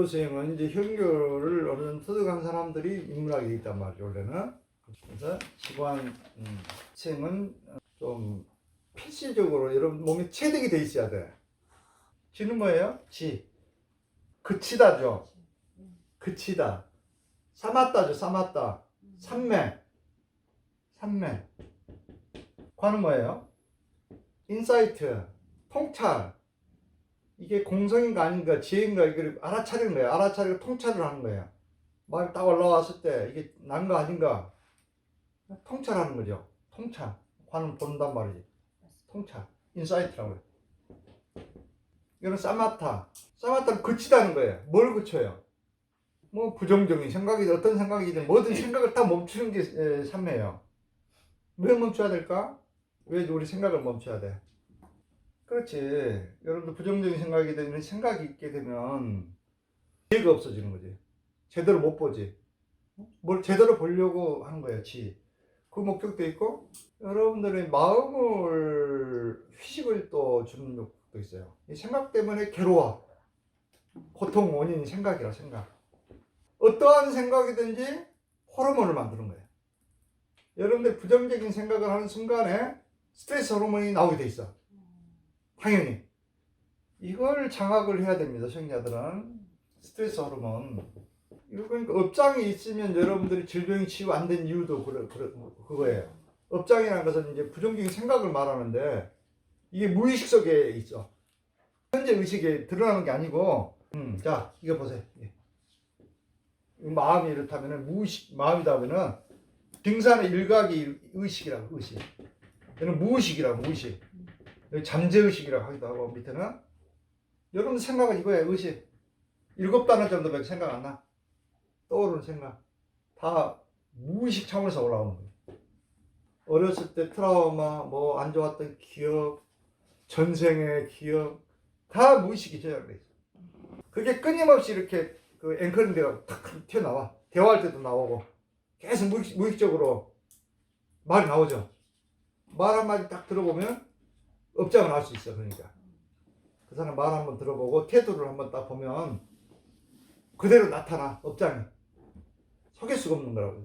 인도수행은 이제 현교를 어느 정도 터득한 사람들이 입문하게 돼 있단 말이죠, 원래는. 그래서 지관 수행은 좀 필수적으로 여러분 몸에 체득이 돼 있어야 돼. 지는 뭐예요? 지. 그치다죠. 그치다. 사맞다죠, 사맞다. 삼매. 삼매. 관은 뭐예요? 인사이트. 통찰. 이게 공성인가 아닌가, 지혜인가, 이걸 알아차리는 거예요. 알아차리고 통찰을 하는 거예요. 마음이 딱 올라왔을 때, 이게 난가 아닌가, 통찰하는 거죠. 통찰. 관은 본단 말이지. 통찰. 인사이트라고 해요. 이거는 사마타. 사마타는 그치다는 거예요. 뭘 그쳐요? 뭐, 부정적인 생각이든 어떤 생각이든 뭐든 생각을 다 멈추는 게 삼매예요. 왜 멈춰야 될까? 왜 우리 생각을 멈춰야 돼? 그렇지. 여러분들 부정적인 생각이 되면 생각이 있게 되면 지혜가 없어지는 거지. 제대로 못 보지. 뭘 제대로 보려고 하는 거야, 지. 그 목적도 있고, 여러분들의 마음을 휴식을 또 주는 목적도 있어요. 이 생각 때문에 괴로워. 고통 원인이 생각이라, 생각. 어떠한 생각이든지 호르몬을 만드는 거예요. 여러분들 부정적인 생각을 하는 순간에 스트레스 호르몬이 나오게 돼 있어. 당연히 이걸 장악을 해야 됩니다. 수행자들은 스트레스 호르몬. 이거 그러니까 업장이 있으면 여러분들이 질병이 치유 안 된 이유도 그거예요. 업장이라는 것은 이제 부정적인 생각을 말하는데 이게 무의식 속에 있어. 현재 의식에 드러나는 게 아니고, 자 이거 보세요. 마음이 이렇다면은 무의식 마음이다 보면은 등산의 일각이 의식이라고, 의식. 얘는 무의식이라고, 무의식. 잠재의식이라고 하기도 하고, 밑에는 여러분 생각은 이거예요. 의식. 7단어 정도밖에 생각 안 나. 떠오르는 생각 다 무의식 차원에서 올라오는 거예요. 어렸을 때 트라우마, 뭐 안 좋았던 기억, 전생의 기억 다 무의식이 제작돼 있어. 그게 끊임없이 이렇게 그 앵커링 돼가 탁 튀어나와. 대화할 때도 나오고 계속 무의식적으로 말이 나오죠. 말 한마디 딱 들어보면 업장을 알 수 있어. 그러니까 그 사람 말 한번 들어보고 태도를 한번 딱 보면 그대로 나타나. 업장이 속일 수가 없는 거라고.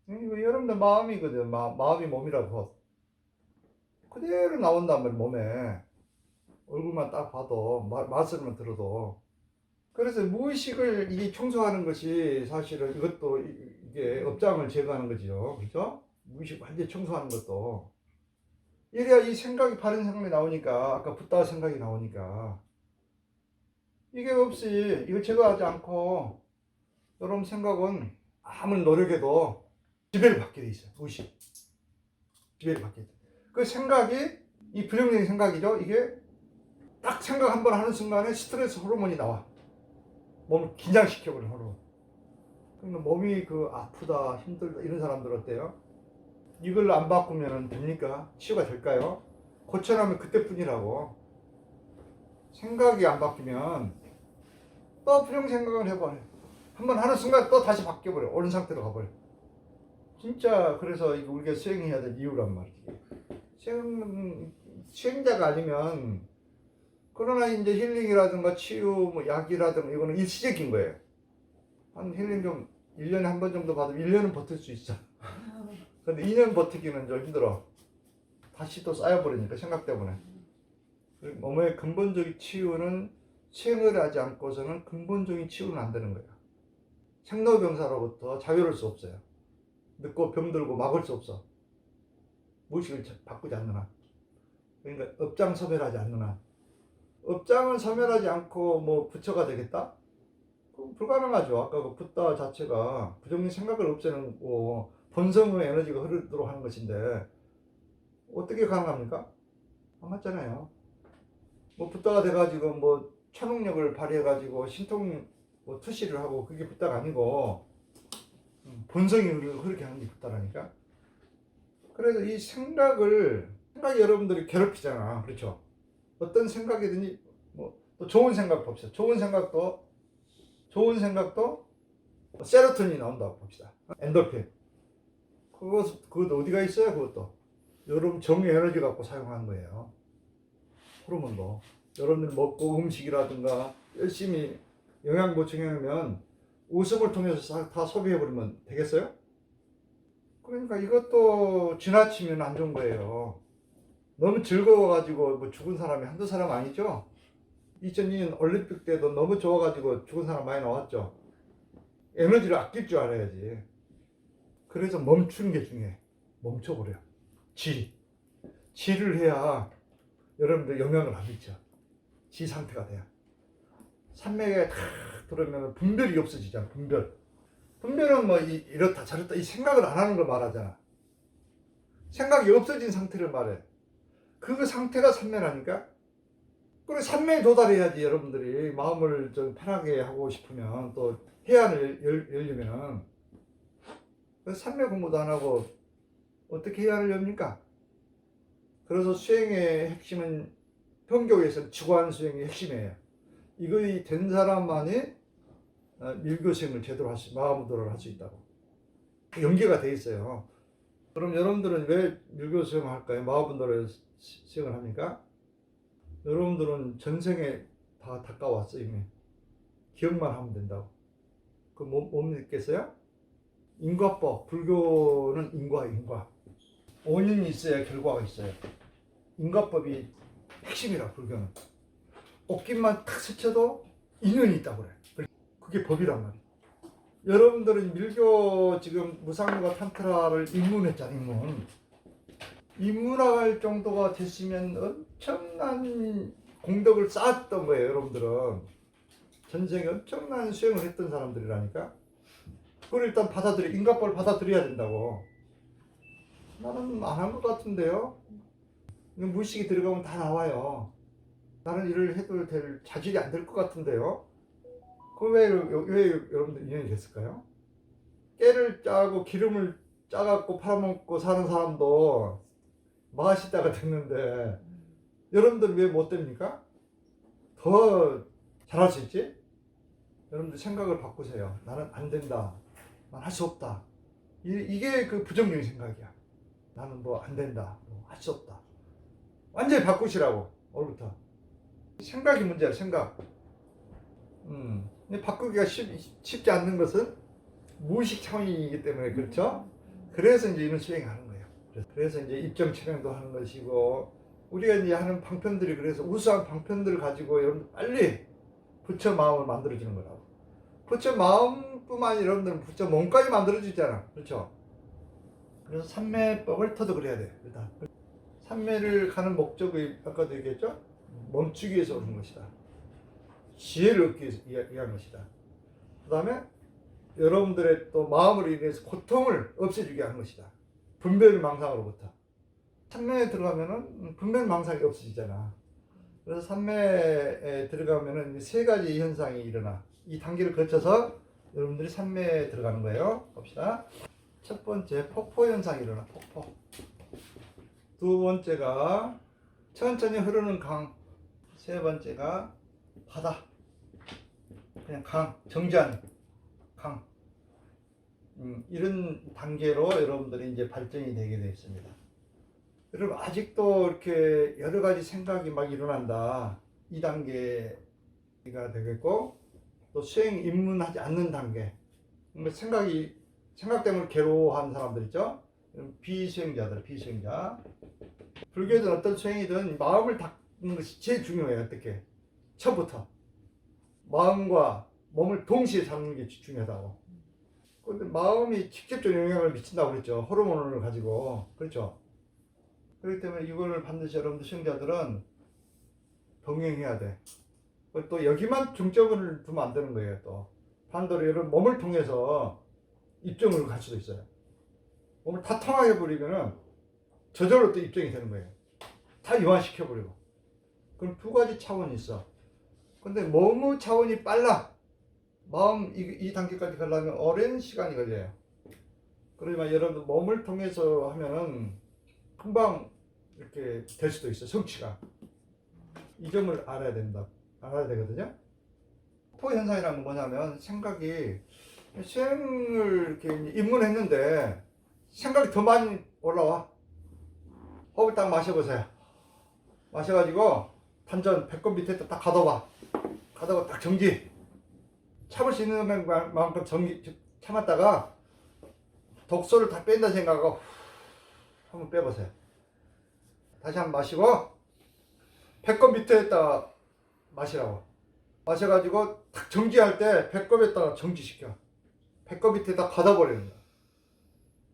이거는 여러분들 마음이거든. 마음이 몸이라고 그대로 나온단 말이야. 몸에 얼굴만 딱 봐도 말씀만 들어도. 그래서 무의식을 이게 청소하는 것이 사실은 이것도 이게 업장을 제거하는 거죠. 그죠? 무의식 완전히 청소하는 것도. 이래야 이 생각이, 바른 생각이 나오니까, 아까 붓다 생각이 나오니까, 이게 없이 이거 제거하지 않고 여러분 생각은 아무리 노력해도 지배를 받게 돼 있어요. 무의식. 지배를 받게 돼. 그 생각이, 이 부정적인 생각이죠. 이게 딱 생각 한번 하는 순간에 스트레스 호르몬이 나와. 몸을 긴장시켜버리는 호르몬. 그러니까 몸이 그 아프다, 힘들다 이런 사람들 어때요? 이걸 안 바꾸면 됩니까? 치유가 될까요? 고쳐나면 그때뿐이라고. 생각이 안 바뀌면 또 부정 생각을 해버려. 한번 하는 순간 또 다시 바뀌어버려. 옳은 상태로 가버려. 진짜 그래서 이거 우리가 수행해야 될 이유란 말이지. 수행자가 아니면, 그러나 이제 힐링이라든가 치유, 뭐 약이라든가 이거는 일시적인 거예요. 한 힐링 좀 1년에 한 번 정도 받으면 1년은 버틸 수 있어. 근데 2년 버티기는 좀 힘들어. 다시 또 쌓여버리니까, 생각 때문에. 몸의 근본적인 치유는 수행을 하지 않고서는 근본적인 치유는 안 되는 거예요. 생로병사로부터 자유로울 수 없어요. 늙고 병들고 막을 수 없어. 무의식을 바꾸지 않는 한. 그러니까 업장 소멸하지 않는 한. 업장을 소멸하지 않고 뭐 부처가 되겠다? 그럼 불가능하죠. 아까 그 붓다 자체가 부정적인 생각을 없애는 거, 본성의 에너지가 흐르도록 하는 것인데 어떻게 가능합니까? 안 맞잖아요. 뭐 붓다가 돼가지고 뭐 초능력을 발휘해가지고 신통 뭐 투시를 하고, 그게 붓다가 아니고 본성이 흐르게 하는 게 붓다라니까. 그래서 이 생각이 여러분들이 괴롭히잖아. 그렇죠? 어떤 생각이든지, 뭐 또 좋은 생각 봅시다. 좋은 생각도 세로토닌이 나온다고 봅시다. 엔돌핀. 그것도 어디가 있어요? 그것도 여러분 정의 에너지 갖고 사용하는 거예요. 호르몬도 여러분들 먹고 음식이라든가 열심히 영양 보충하면 웃음을 통해서 다 소비해버리면 되겠어요? 그러니까 이것도 지나치면 안 좋은 거예요. 너무 즐거워가지고 뭐 죽은 사람이 한두 사람 아니죠? 2002년 올림픽 때도 너무 좋아가지고 죽은 사람 많이 나왔죠. 에너지를 아낄 줄 알아야지. 그래서 멈추는 게 중요해. 멈춰버려. 지를 해야 여러분들 영향을 안 미쳐. 지 상태가 돼요. 산맥에 탁 들어오면 분별이 없어지잖아. 분별은 뭐 이렇다 저렇다 이 생각을 안 하는 걸 말하잖아. 생각이 없어진 상태를 말해. 그 상태가 산매라니까. 그래 산매에 도달해야지. 여러분들이 마음을 좀 편하게 하고 싶으면 또 해안을 열려면은 산매 공부도 안 하고 어떻게 해안을 엽니까? 그래서 수행의 핵심은 평교에서는 지관 수행의 핵심이에요. 이거이 된 사람만이 밀교 수행을 제대로 마음으로 할 수 있다고 연계가 돼 있어요. 그럼 여러분들은 왜 밀교 수행을 할까요? 마음으로 수행을 합니까? 여러분들은 전생에 다 닦아왔어 이미. 기억만 하면 된다고. 그 못 믿겠어요? 인과법. 불교는 인과. 원인이 있어야 결과가 있어요. 인과법이 핵심이라. 불교는 옷깃만 탁 스쳐도 인연이 있다고 그래. 그게 법이란 말이야. 여러분들은 밀교 지금 무상유가 탄트라를 입문했잖아. 입문할 정도가 됐으면 엄청난 공덕을 쌓았던 거예요. 여러분들은 전생에 엄청난 수행을 했던 사람들이라니까. 그걸 일단 인과법을 받아들여야 된다고. 나는 안 한 것 같은데요. 무의식이 들어가면 다 나와요. 나는 일을 해도 될 자질이 안 될 것 같은데요. 왜 여러분들 인연이 됐을까요? 깨를 짜고 기름을 짜갖고 팔아먹고 사는 사람도 맛있다가 됐는데 여러분들 왜 못 됩니까? 더 잘할 수 있지? 여러분들 생각을 바꾸세요. 나는 안 된다. 난 할 수 없다. 이게 그 부정적인 생각이야. 나는 뭐 안 된다. 할 수 없다. 완전히 바꾸시라고. 오늘부터. 생각이 문제야. 생각. 근데 바꾸기가 쉽지 않는 것은 무의식 차원이기 때문에 그렇죠? 그래서 이제 이런 수행하는 거예요. 그래서 이제 입정 촬영도 하는 것이고 우리가 이제 하는 방편들이 그래서 우수한 방편들을 가지고 여러분 빨리 부처 마음을 만들어주는 거라고. 부처 마음뿐만 아니라 여러분들은 부처 몸까지 만들어주잖아. 그렇죠? 그래서 삼매법을 터득을 해야 돼. 일단 삼매를 가는 목적이 아까도 얘기했죠? 멈추기 위해서 오는 것이다. 지혜를 얻기 위해서 위한 것이다. 그 다음에 여러분들의 또 마음으로 인해서 고통을 없애주게 하는 것이다. 분별망상으로부터. 삼매에 들어가면은 분별망상이 없어지잖아. 그래서 삼매에 들어가면은 세 가지 현상이 일어나. 이 단계를 거쳐서 여러분들이 삼매에 들어가는 거예요. 봅시다. 첫 번째 폭포 현상이 일어나. 폭포. 두 번째가 천천히 흐르는 강. 세 번째가 바다. 그냥 강, 정지한 강. 이런 단계로 여러분들이 이제 발전이 되게 되어 있습니다. 여러분 아직도 이렇게 여러 가지 생각이 막 일어난다. 이 단계가 되겠고 또 수행 입문하지 않는 단계. 생각 때문에 괴로워하는 사람들 있죠? 비수행자들, 비수행자. 불교든 어떤 수행이든 마음을 닦는 것이 제일 중요해요. 어떻게? 처음부터. 마음과 몸을 동시에 잡는 게 중요하다고. 근데 마음이 직접적인 영향을 미친다고 그랬죠. 호르몬을 가지고. 그렇죠? 그렇기 때문에 이걸 반드시 여러분들 수행자들은 병행해야 돼. 또 여기만 중점을 두면 안 되는 거예요. 또 반대로 여러분 몸을 통해서 입정을 갈 수도 있어요. 몸을 다 통하게 버리면은 저절로 또 입정이 되는 거예요. 다 이완시켜버리고. 그럼 두 가지 차원이 있어. 근데 몸의 차원이 빨라. 마음 이 단계까지 가려면 오랜 시간이 걸려요. 그러지만 여러분 몸을 통해서 하면은 금방 이렇게 될 수도 있어. 성취가. 이 점을 알아야 되거든요. 폭포 현상이라는 건 뭐냐면 생각이 수행을 이렇게 입문했는데 생각이 더 많이 올라와. 호흡을 딱 마셔보세요. 마셔가지고 단전 배꼽 밑에 딱 가둬봐. 가다가 딱 정지. 참을 수 있는 만큼 참았다가 독소를 다 뺀다 생각하고 한번 빼보세요. 다시 한번 마시고 배꼽 밑에다가 마시라고. 마셔가지고 딱 정지할 때 배꼽에다가 정지시켜. 배꼽 밑에다 걷어버리는 거야.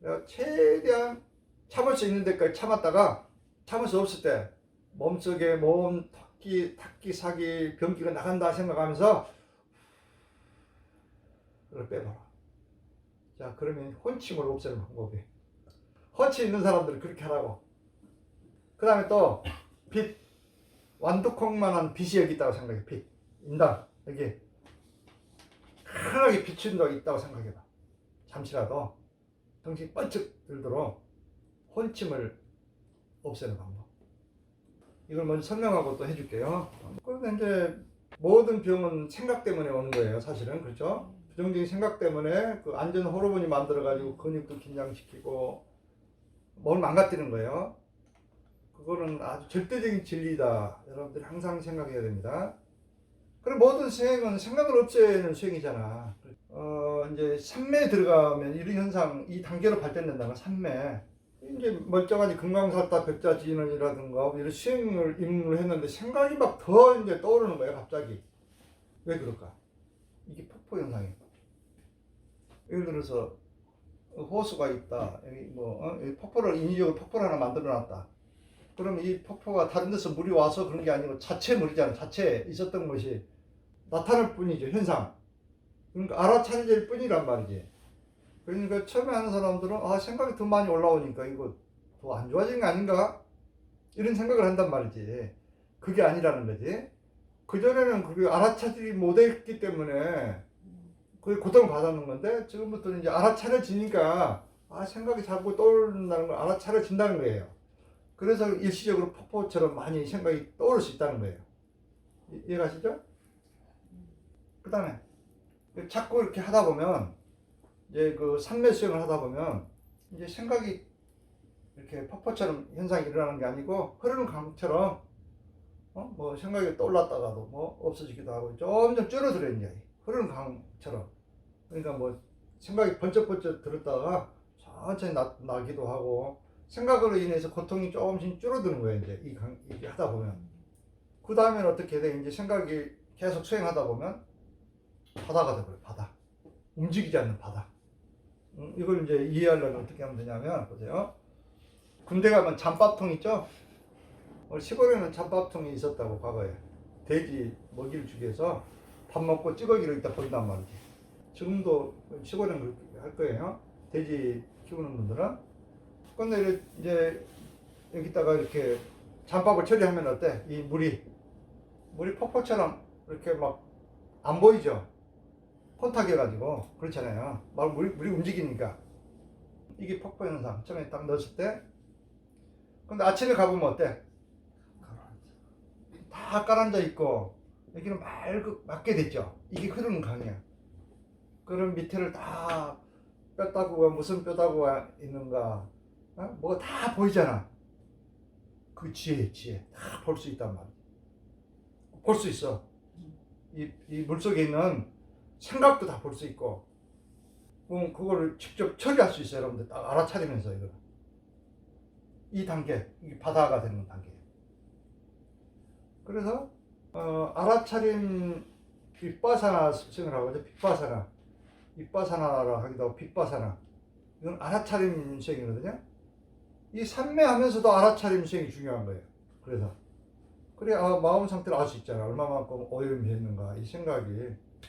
내가 최대한 참을 수 있는 데까지 참았다가 참을 수 없을 때 몸속에 탁기, 사기, 변기가 나간다 생각하면서 그걸 빼봐라. 자, 그러면 혼침을 없애는 방법이. 혼침 있는 사람들은 그렇게 하라고. 그 다음에 또 빛. 완두콩만한 빛이 여기 있다고 생각해. 빛. 인당. 여기. 환하게 비추는 데 있다고 생각해봐. 잠시라도 정신이 번쩍 들도록 혼침을 없애는 방법. 이걸 먼저 설명하고 또 해줄게요. 그런데 이제 모든 병은 생각 때문에 오는 거예요. 사실은. 그렇죠? 부정적인 생각 때문에 그 안전 호르몬이 만들어가지고 근육도 긴장시키고 몸을 망가뜨리는 거예요. 그거는 아주 절대적인 진리다. 여러분들이 항상 생각해야 됩니다. 그리고 모든 수행은 생각을 없애는 수행이잖아. 이제 산매에 들어가면 이런 현상, 이 단계로 발전된다는 산매. 이제 멀쩡하니 금강살다 벽자지인이라든가 이런 수행을 입문을 했는데 생각이 막 더 이제 떠오르는 거예요, 갑자기. 왜 그럴까? 이게 폭포 현상이에요. 예를 들어서 호수가 있다. 여기 여기 폭포를 인위적으로 폭포를 하나 만들어 놨다. 그럼 이 폭포가 다른 데서 물이 와서 그런 게 아니고 자체 물이잖아. 자체에 있었던 것이 나타날 뿐이죠. 현상. 그러니까 알아차릴 뿐이란 말이지. 그러니까 처음에 하는 사람들은 생각이 더 많이 올라오니까 이거 더 안 좋아지는 게 아닌가? 이런 생각을 한단 말이지. 그게 아니라는 거지. 그전에는 그게 알아차리지 못했기 때문에 그게 고통을 받았는 건데 지금부터는 이제 알아차려지니까 생각이 자꾸 떠오른다는 걸 알아차려진다는 거예요. 그래서 일시적으로 폭포처럼 많이 생각이 떠오를 수 있다는 거예요. 이해가시죠? 그 다음에 자꾸 이렇게 하다 보면 이제 그 산매 수행을 하다 보면 이제 생각이 이렇게 폭포처럼 현상이 일어나는 게 아니고 흐르는 강처럼 뭐 생각이 떠올랐다가도 뭐 없어지기도 하고 점점 줄어들어요. 이제 흐르는 강처럼. 그러니까 뭐 생각이 번쩍번쩍 들었다가 천천히 나기도 하고 생각으로 인해서 고통이 조금씩 줄어드는 거예요. 이제 이게 하다 보면. 그 다음에는 어떻게 돼? 이제 생각이 계속 수행하다 보면 바다가 돼버려요. 바다. 움직이지 않는 바다. 이걸 이제 이해하려면 어떻게 하면 되냐면 보세요. 군대 가면 잠밥통 있죠? 시골에는 잠밥통이 있었다고 과거에. 돼지 먹이를 주기 위해서 밥 먹고 찌꺼기를 이따 버린단 말이지. 지금도 시골에는 그렇게 할 거예요. 돼지 키우는 분들은. 근데 이제 여기다가 이렇게 잠밥을 처리하면 어때? 이 물이 폭포처럼 이렇게 막 안 보이죠? 혼탁해가지고 그렇잖아요. 막 물이 움직이니까. 이게 폭포 현상. 처음에 딱 넣었을 때. 근데 아침에 가보면 어때? 다 깔아앉아 있고 여기는 맑게 됐죠. 이게 흐르는 강이야. 그럼 밑에를 다 뼈다구가 무슨 뼈다구가 있는가? 뭐가 다 보이잖아. 그 지혜 다 볼 수 있단 말이야. 볼 수 있어. 이 물속에 있는 생각도 다 볼 수 있고, 그거를 직접 처리할 수 있어요. 여러분들 딱 알아차리면서 이거. 이 단계, 이게 바다가 되는 단계. 그래서 알아차림 빗바사나 수행을 하거든요. 빗바사나라 하기도 하고 빗바사나. 이건 알아차림 수행이거든요. 이 산매하면서도 알아차림 수행이 중요한 거예요. 그래서 그래 마음 상태를 알 수 있잖아. 얼마만큼 오염이 했는가 이 생각이.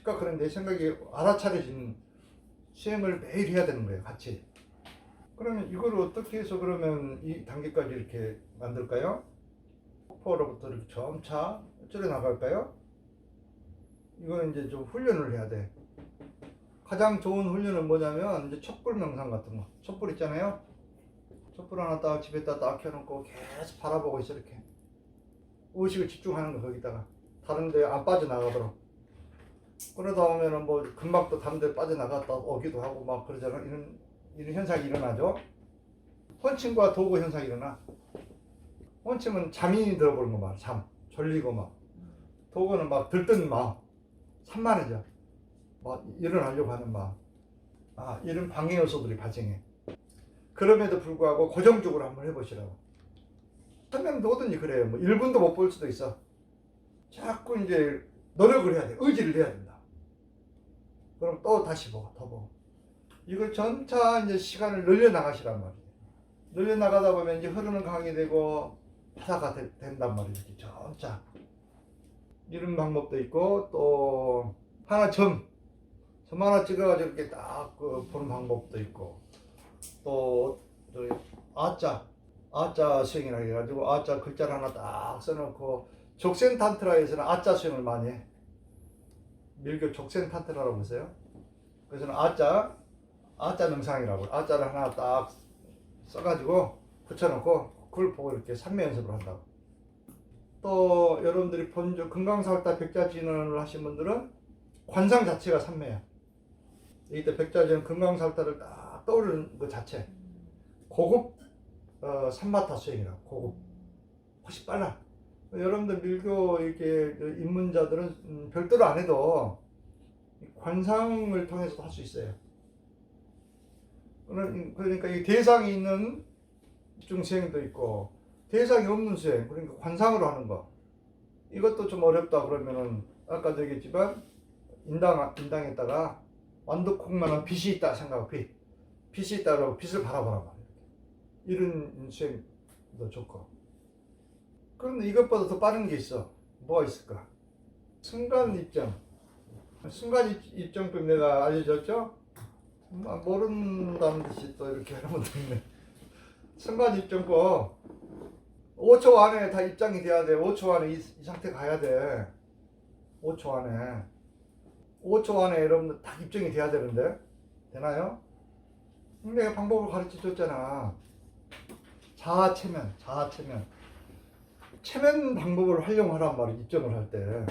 그러니까 그런 내 생각이 알아차려진 수행을 매일 해야 되는 거예요. 같이. 그러면 이걸 어떻게 해서 그러면 이 단계까지 이렇게 만들까요? 폭포로부터 이렇게 점차 줄여 나갈까요? 이거는 이제 좀 훈련을 해야 돼. 가장 좋은 훈련은 뭐냐면 이제 촛불 명상 같은 거. 촛불 있잖아요. 촛불 하나 딱 집에다 딱 켜놓고 계속 바라보고 있어. 이렇게 의식을 집중하는 거. 거기다가 다른 데 안 빠져나가도록. 그러다 보면은 뭐 금방 또 다른 데 빠져나갔다 오기도 하고 막 그러잖아. 이런 현상이 일어나죠. 혼침과 도구 현상이 일어나. 혼침은 잠이 들어버린 거 말. 졸리고 막. 도구는 막 들뜬 마음. 산만해져. 일어나려고 하는 마음, 이런 방해 요소들이 발생해. 그럼에도 불구하고 고정적으로 한번 해보시라고. 설명 누구든지 그래요. 뭐 1분도 못 볼 수도 있어. 자꾸 이제 노력을 해야 돼. 의지를 내야 된다. 그럼 또 다시 보고 더 보고. 이걸 점차 이제 시간을 늘려 나가시란 말이에요. 늘려 나가다 보면 이제 흐르는 강이 되고 바다가 된단 말이에요. 이렇게 점차. 이런 방법도 있고, 또 하나 점 하나 찍어가지고 이렇게 딱 보는 방법도 있고, 또 아자 수행이라 해가지고 아자 글자를 하나 딱 써놓고, 족생 탄트라에서는 아자 수행을 많이 해. 밀교 족생 탄트라라고 보세요. 그래서는 아자 명상이라고, 아자를 하나 딱 써가지고 붙여놓고 그걸 보고 이렇게 삼매 연습을 한다고. 또 여러분들이 본주 금강사월달 백자진언을 하신 분들은 관상 자체가 삼매야. 이때 백자진언 금강사월달을 딱 떠오르는 그 자체, 고급 삼마타 수행이라고. 고급 훨씬 빨라. 여러분들 밀교 이렇게 입문자들은 별도로 안 해도 관상을 통해서도 할 수 있어요. 그러니까 이 대상이 있는 중수행도 있고 대상이 없는 수행, 그러니까 관상으로 하는 거, 이것도 좀 어렵다 그러면은 아까도 얘기했지만 인당에다가 완두콩만한 빛이 있다 생각하고, 빛이 있다고 빛을 바라보란 말이에요. 이런 수행도 좋고. 그런데 이것보다 더 빠른 게 있어. 뭐가 있을까? 순간 입정법 내가 알려줬죠? 모른다는 듯이 또 이렇게 하는 분도 있네. 순간 입정법 5초 안에 다 입장이 돼야 돼. 5초 안에 이 상태 가야 돼. 5초 안에 여러분들 딱 입증이 돼야 되는데 되나요? 내가 방법을 가르쳐 줬잖아. 자아체면 방법을 활용하란 말이야. 입증을 할 때